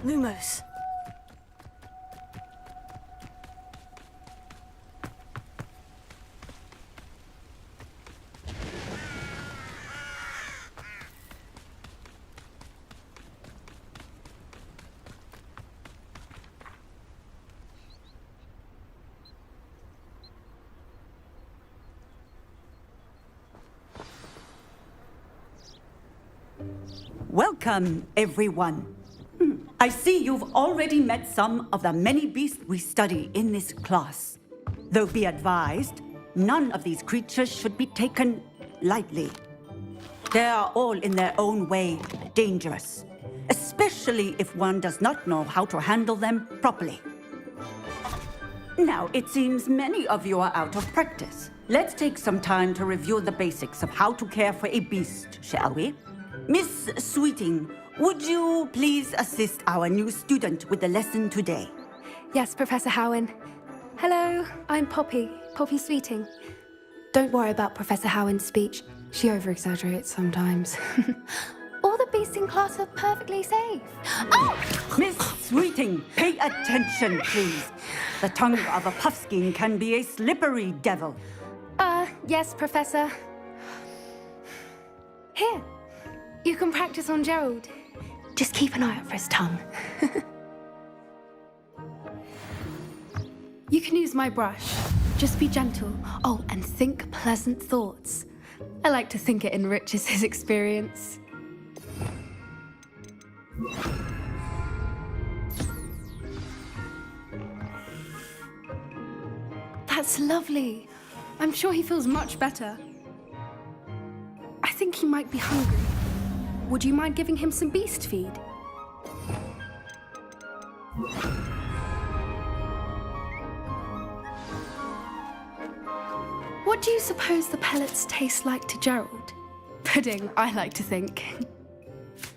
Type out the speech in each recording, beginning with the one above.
Lumos. Welcome, everyone. I see you've already met some of the many beasts we study in this class. Though be advised, none of these creatures should be taken lightly. They are all in their own way dangerous, especially if one does not know how to handle them properly. Now, it seems many of you are out of practice. Let's take some time to review the basics of how to care for a beast, shall we? Miss Sweeting, would you please assist our new student with the lesson today? Yes, Professor Howen. Hello, I'm Poppy Sweeting. Don't worry about Professor Howen's speech. She over-exaggerates sometimes. All the beasts in class are perfectly safe. Oh! Miss Sweeting, pay attention, please. The tongue of a puffskein can be a slippery devil. Yes, Professor. Here, you can practice on Gerald. Just keep an eye out for his tongue. You can use my brush. Just be gentle. Oh, and think pleasant thoughts. I like to think it enriches his experience. That's lovely. I'm sure he feels much better. I think he might be hungry. Would you mind giving him some beast feed? What do you suppose the pellets taste like to Gerald? Pudding, I like to think.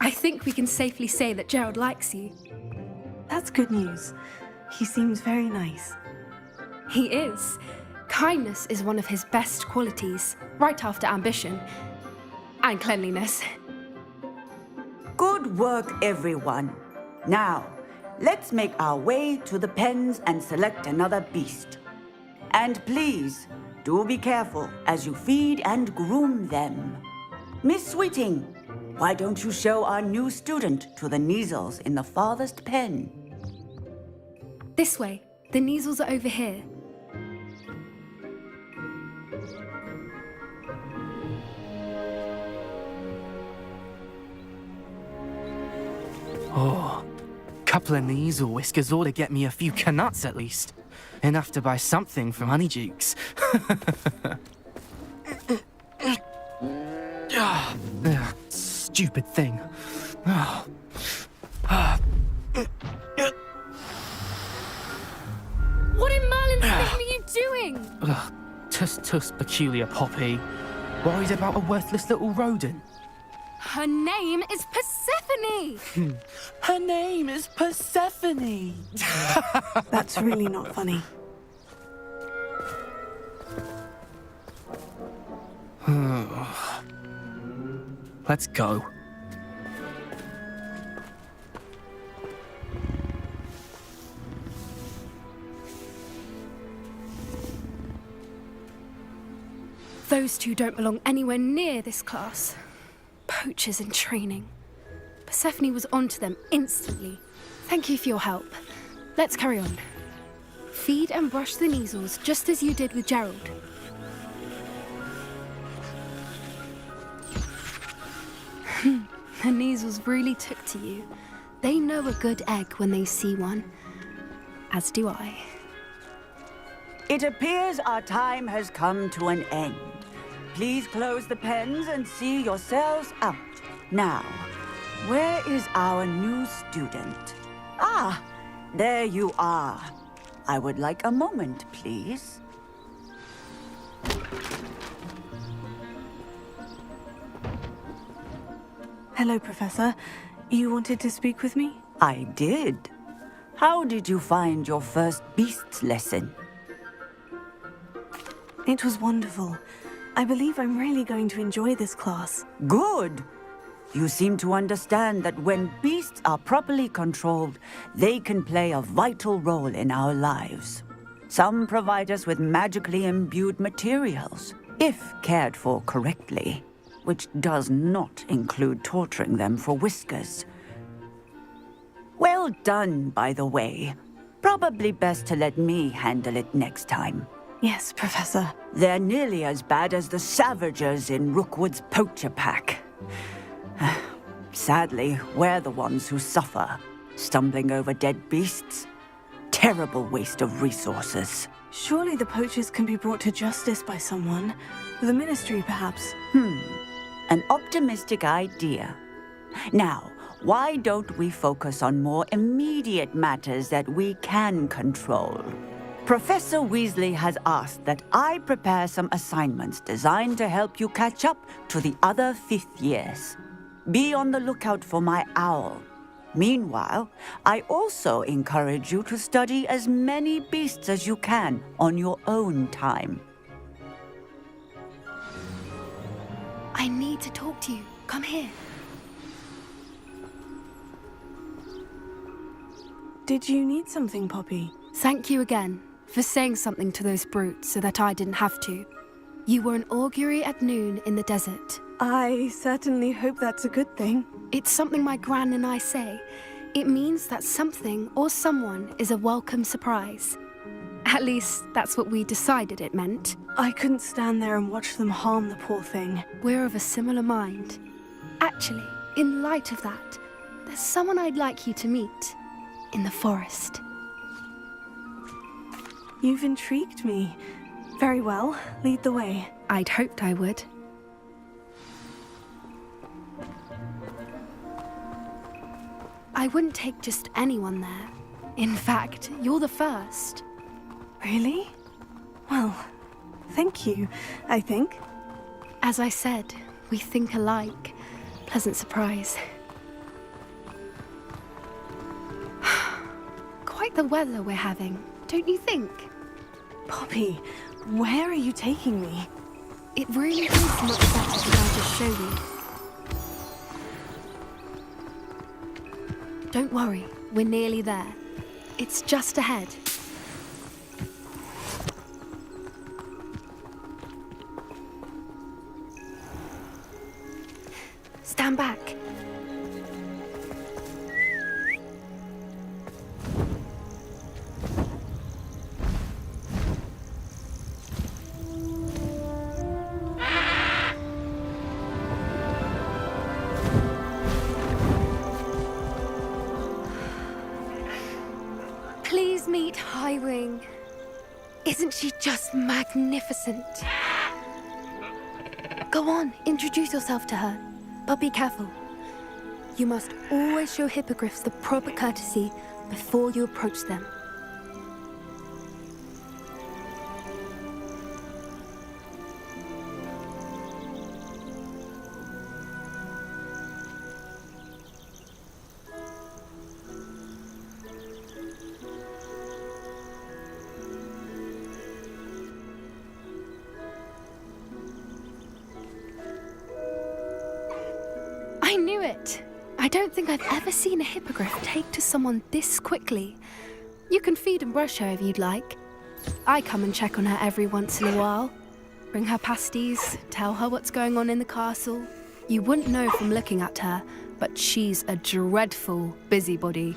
I think we can safely say that Gerald likes you. That's good news. He seems very nice. He is. Kindness is one of his best qualities, right after ambition. And cleanliness. Good work, everyone. Now, let's make our way to the pens and select another beast. And please, do be careful as you feed and groom them. Miss Sweeting, why don't you show our new student to the Neasels in the farthest pen? This way. The Neasels are over here. Oh, couple of Neasel whiskers ought to get me a few canuts at least. Enough to buy something from Honeydukes. Stupid thing. What in Merlin's name are you doing? Tuss, peculiar Poppy. Worried about a worthless little rodent. Her name is Persephone! Her name is Persephone! That's really not funny. Let's go. Those two don't belong anywhere near this class. Poachers in training. Persephone was onto them instantly. Thank you for your help. Let's carry on. Feed and brush the Neasels just as you did with Gerald. The Neasels really took to you. They know a good egg when they see one. As do I. It appears our time has come to an end. Please close the pens and see yourselves out. Now, where is our new student? Ah, there you are. I would like a moment, please. Hello, Professor. You wanted to speak with me? I did. How did you find your first beasts lesson? It was wonderful. I believe I'm really going to enjoy this class. Good. You seem to understand that when beasts are properly controlled, they can play a vital role in our lives. Some provide us with magically imbued materials, if cared for correctly, which does not include torturing them for whiskers. Well done, by the way. Probably best to let me handle it next time. Yes, Professor. They're nearly as bad as the Savagers in Rookwood's poacher pack. Sadly, we're the ones who suffer, stumbling over dead beasts. Terrible waste of resources. Surely the poachers can be brought to justice by someone. The Ministry, perhaps. An optimistic idea. Now, why don't we focus on more immediate matters that we can control? Professor Weasley has asked that I prepare some assignments designed to help you catch up to the other 5th years. Be on the lookout for my owl. Meanwhile, I also encourage you to study as many beasts as you can on your own time. I need to talk to you. Come here. Did you need something, Poppy? Thank you again for saying something to those brutes so that I didn't have to. You were an augury at noon in the desert. I certainly hope that's a good thing. It's something my gran and I say. It means that something or someone is a welcome surprise. At least, that's what we decided it meant. I couldn't stand there and watch them harm the poor thing. We're of a similar mind. Actually, in light of that, there's someone I'd like you to meet. In the forest. You've intrigued me. Very well, lead the way. I'd hoped I would. I wouldn't take just anyone there. In fact, you're the first. Really? Well, thank you, I think. As I said, we think alike. Pleasant surprise. Quite the weather we're having, don't you think? Poppy, where are you taking me? It really is much better than I just show you. Don't worry, we're nearly there. It's just ahead. Stand back. Please meet Highwing. Isn't she just magnificent? Go on, introduce yourself to her. But be careful. You must always show hippogriffs the proper courtesy before you approach them. I knew it! I don't think I've ever seen a hippogriff take to someone this quickly. You can feed and brush her if you'd like. I come and check on her every once in a while. Bring her pasties, tell her what's going on in the castle. You wouldn't know from looking at her, but she's a dreadful busybody.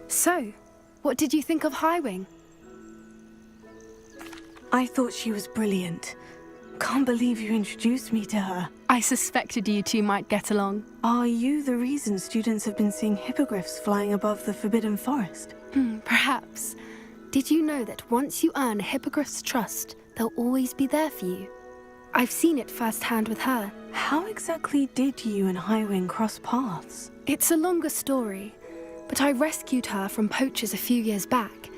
So, what did you think of Highwing? I thought she was brilliant. Can't believe you introduced me to her. I suspected you two might get along. Are you the reason students have been seeing hippogriffs flying above the Forbidden Forest? Perhaps. Did you know that once you earn Hippogriff's trust, they'll always be there for you? I've seen it firsthand with her. How exactly did you and Highwing cross paths? It's a longer story, but I rescued her from poachers a few years back.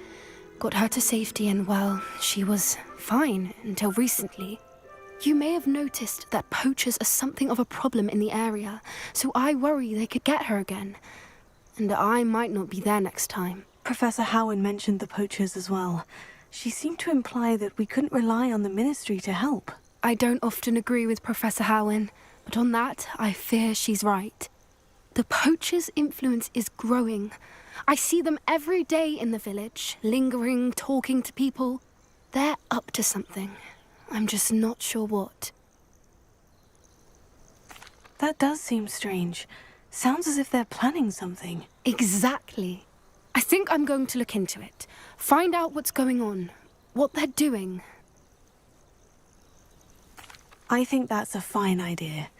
Got her to safety and, well, she was fine until recently. You may have noticed that poachers are something of a problem in the area, so I worry they could get her again. And I might not be there next time. Professor Howin mentioned the poachers as well. She seemed to imply that we couldn't rely on the Ministry to help. I don't often agree with Professor Howin, but on that, I fear she's right. The poachers' influence is growing. I see them every day in the village, lingering, talking to people. They're up to something. I'm just not sure what. That does seem strange. Sounds as if they're planning something. Exactly. I think I'm going to look into it. Find out what's going on, what they're doing. I think that's a fine idea.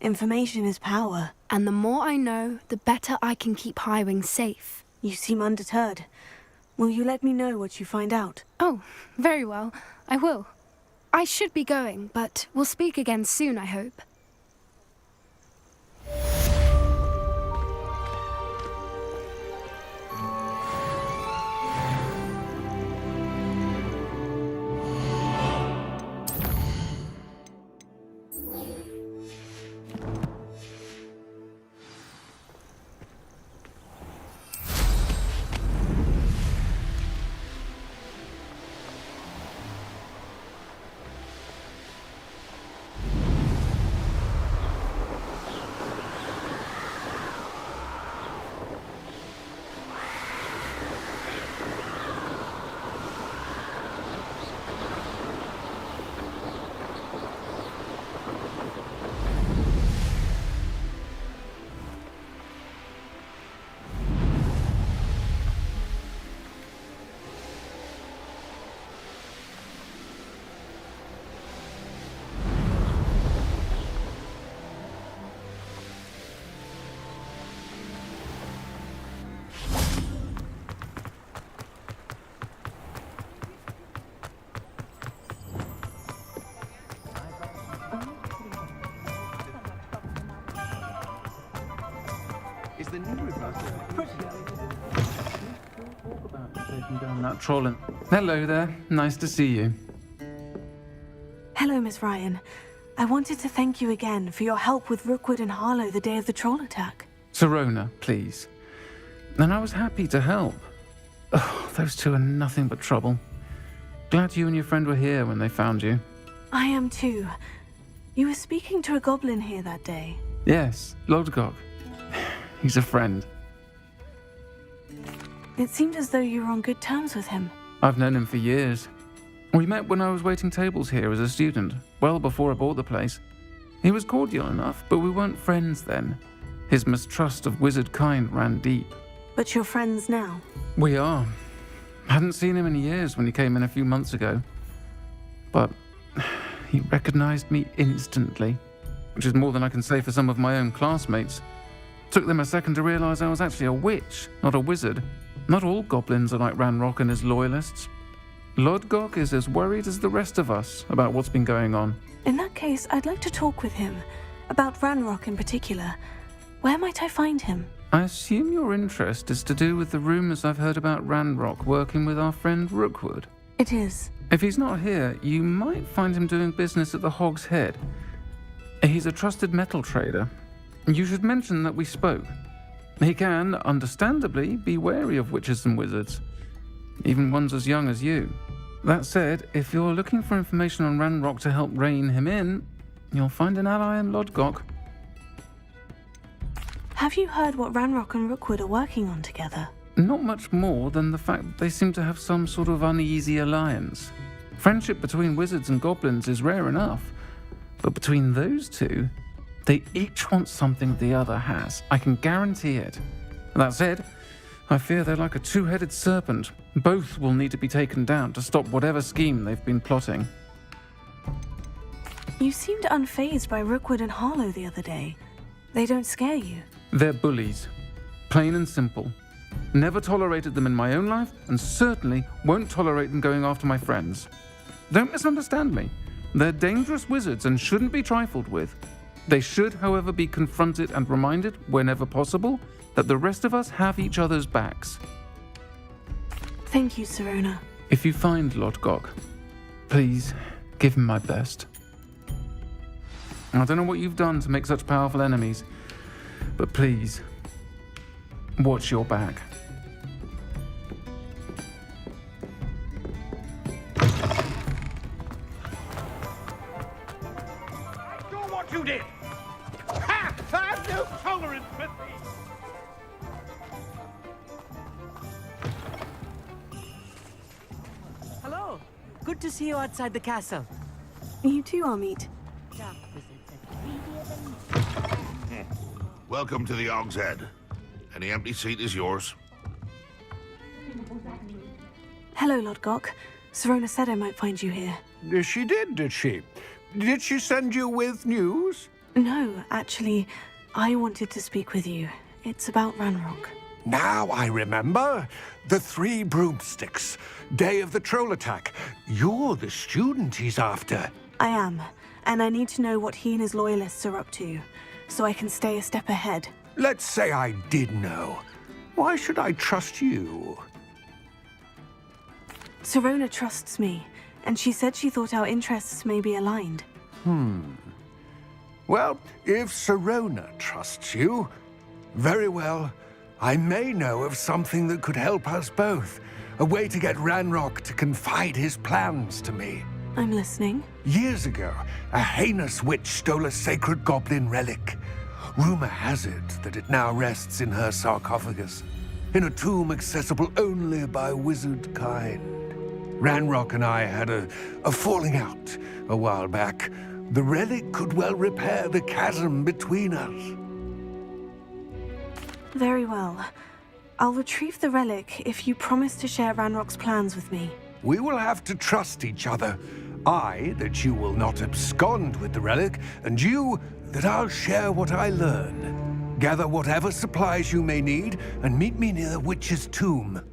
Information is power. And the more I know, the better I can keep Highwing safe. You seem undeterred. Will you let me know what you find out? Oh, very well. I will. I should be going, but we'll speak again soon, I hope. The new down that trolling. Hello there. Nice to see you. Hello, Miss Ryan. I wanted to thank you again for your help with Rookwood and Harlow the day of the troll attack. Serona, please. And I was happy to help. Oh, those two are nothing but trouble. Glad you and your friend were here when they found you. I am too. You were speaking to a goblin here that day. Yes, Lodgok. He's a friend. It seemed as though you were on good terms with him. I've known him for years. We met when I was waiting tables here as a student, well before I bought the place. He was cordial enough, but we weren't friends then. His mistrust of wizard kind ran deep. But you're friends now? We are. Hadn't seen him in years when he came in a few months ago. But he recognized me instantly, which is more than I can say for some of my own classmates. Took them a second to realize I was actually a witch, not a wizard. Not all goblins are like Ranrock and his loyalists. Lodgok is as worried as the rest of us about what's been going on. In that case, I'd like to talk with him. About Ranrock in particular. Where might I find him? I assume your interest is to do with the rumors I've heard about Ranrock working with our friend Rookwood. It is. If he's not here, you might find him doing business at the Hog's Head. He's a trusted metal trader. You should mention that we spoke. He can, understandably, be wary of witches and wizards, even ones as young as you. That said, if you're looking for information on Ranrock to help rein him in, you'll find an ally in Lodgok. Have you heard what Ranrock and Rookwood are working on together? Not much more than the fact that they seem to have some sort of uneasy alliance. Friendship between wizards and goblins is rare enough, but between those two, they each want something the other has. I can guarantee it. That said, I fear they're like a two-headed serpent. Both will need to be taken down to stop whatever scheme they've been plotting. You seemed unfazed by Rookwood and Harlow the other day. They don't scare you. They're bullies. Plain and simple. Never tolerated them in my own life, and certainly won't tolerate them going after my friends. Don't misunderstand me. They're dangerous wizards and shouldn't be trifled with. They should, however, be confronted and reminded, whenever possible, that the rest of us have each other's backs. Thank you, Sirona. If you find Lord Gok, please give him my best. I don't know what you've done to make such powerful enemies, but please, watch your back. Do what you did! Ha! I have no tolerance for thieves! Hello. Good to see you outside the castle. You too, Amit. Welcome to the Og's Head. Any empty seat is yours. Hello, Lord Gok. Sirona said I might find you here. She did she? Did she send you with news? No, actually, I wanted to speak with you. It's about Ranrock. Now I remember. The 3 broomsticks. Day of the troll attack. You're the student he's after. I am, and I need to know what he and his loyalists are up to, so I can stay a step ahead. Let's say I did know. Why should I trust you? Sirona trusts me, and she said she thought our interests may be aligned. Well, if Sirona trusts you, very well. I may know of something that could help us both. A way to get Ranrock to confide his plans to me. I'm listening. Years ago, a heinous witch stole a sacred goblin relic. Rumor has it that it now rests in her sarcophagus, in a tomb accessible only by wizard kind. Ranrock and I had a falling out a while back. The relic could well repair the chasm between us. Very well. I'll retrieve the relic if you promise to share Ranrock's plans with me. We will have to trust each other. I, that you will not abscond with the relic, and you, that I'll share what I learn. Gather whatever supplies you may need, and meet me near the witch's tomb.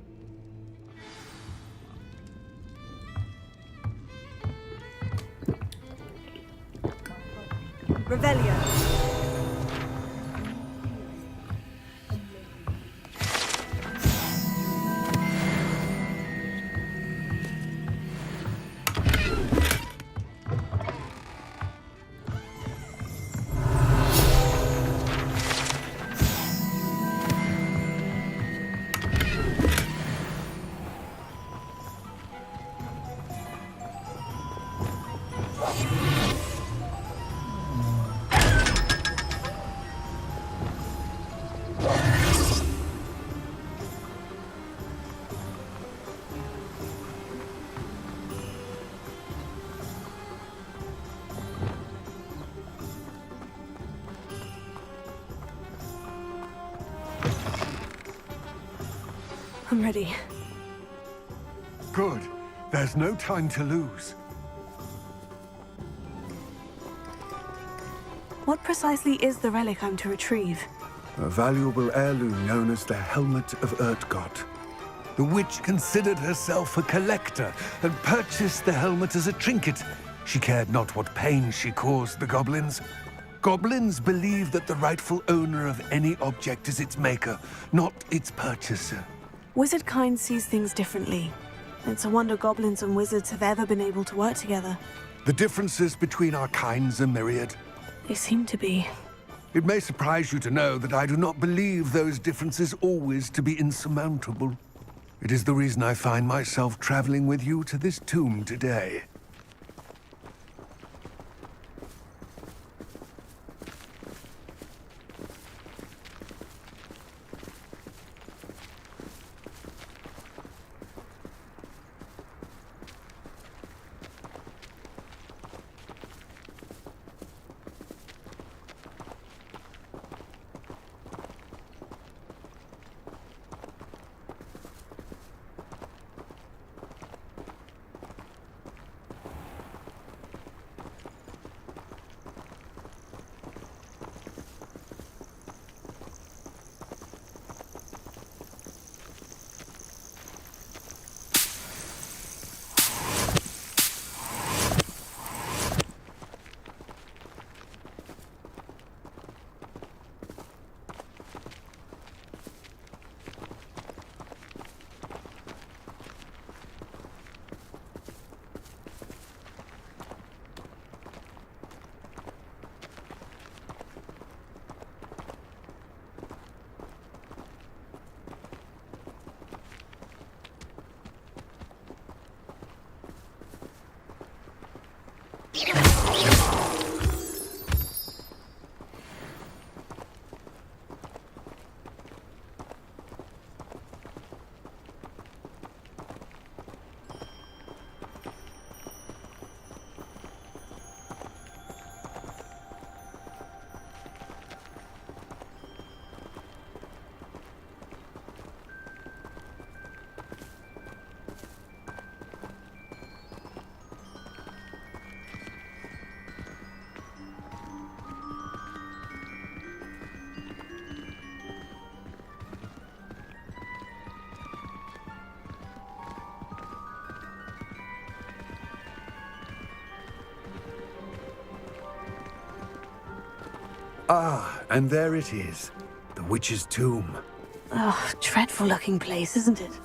Revelio. I'm ready. Good. There's no time to lose. What precisely is the relic I'm to retrieve? A valuable heirloom known as the Helmet of Urtgott. The witch considered herself a collector and purchased the helmet as a trinket. She cared not what pain she caused the goblins. Goblins believe that the rightful owner of any object is its maker, not its purchaser. Wizard kind sees things differently. It's a wonder goblins and wizards have ever been able to work together. The differences between our kinds are myriad. They seem to be. It may surprise you to know that I do not believe those differences always to be insurmountable. It is the reason I find myself traveling with you to this tomb today. Ah, and there it is. The witch's tomb. Ugh, dreadful looking place, isn't it?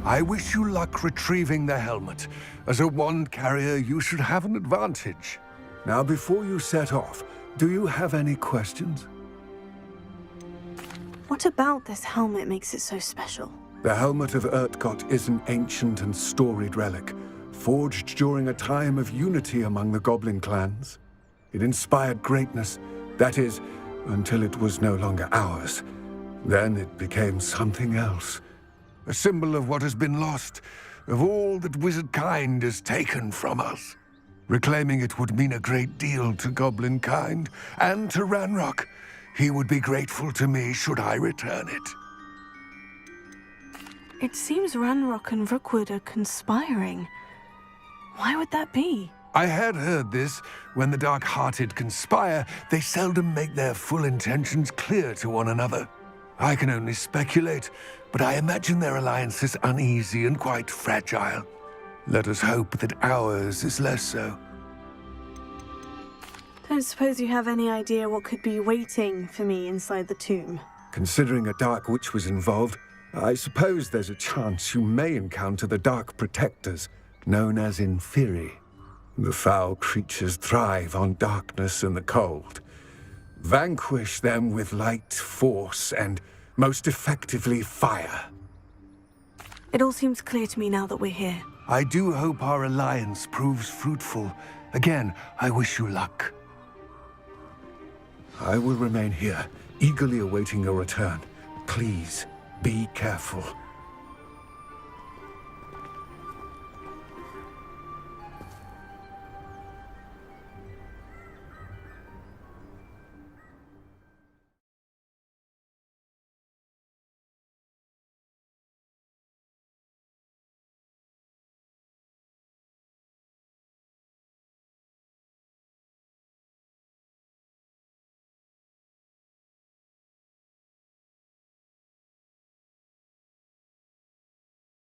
I wish you luck retrieving the helmet. As a wand carrier, you should have an advantage. Now, before you set off, do you have any questions? What about this helmet makes it so special? The helmet of Urtkot is an ancient and storied relic, forged during a time of unity among the goblin clans. It inspired greatness, that is, until it was no longer ours. Then it became something else. A symbol of what has been lost, of all that wizard kind has taken from us. Reclaiming it would mean a great deal to goblin kind, and to Ranrock. He would be grateful to me should I return it. It seems Ranrock and Rookwood are conspiring. Why would that be? I had heard this. When the dark-hearted conspire, they seldom make their full intentions clear to one another. I can only speculate, but I imagine their alliance is uneasy and quite fragile. Let us hope that ours is less so. Don't suppose you have any idea what could be waiting for me inside the tomb? Considering a dark witch was involved, I suppose there's a chance you may encounter the Dark Protectors, known as Inferi. The foul creatures thrive on darkness and the cold. Vanquish them with light, force, and most effectively fire. It all seems clear to me now that we're here. I do hope our alliance proves fruitful. Again, I wish you luck. I will remain here, eagerly awaiting your return. Please, be careful.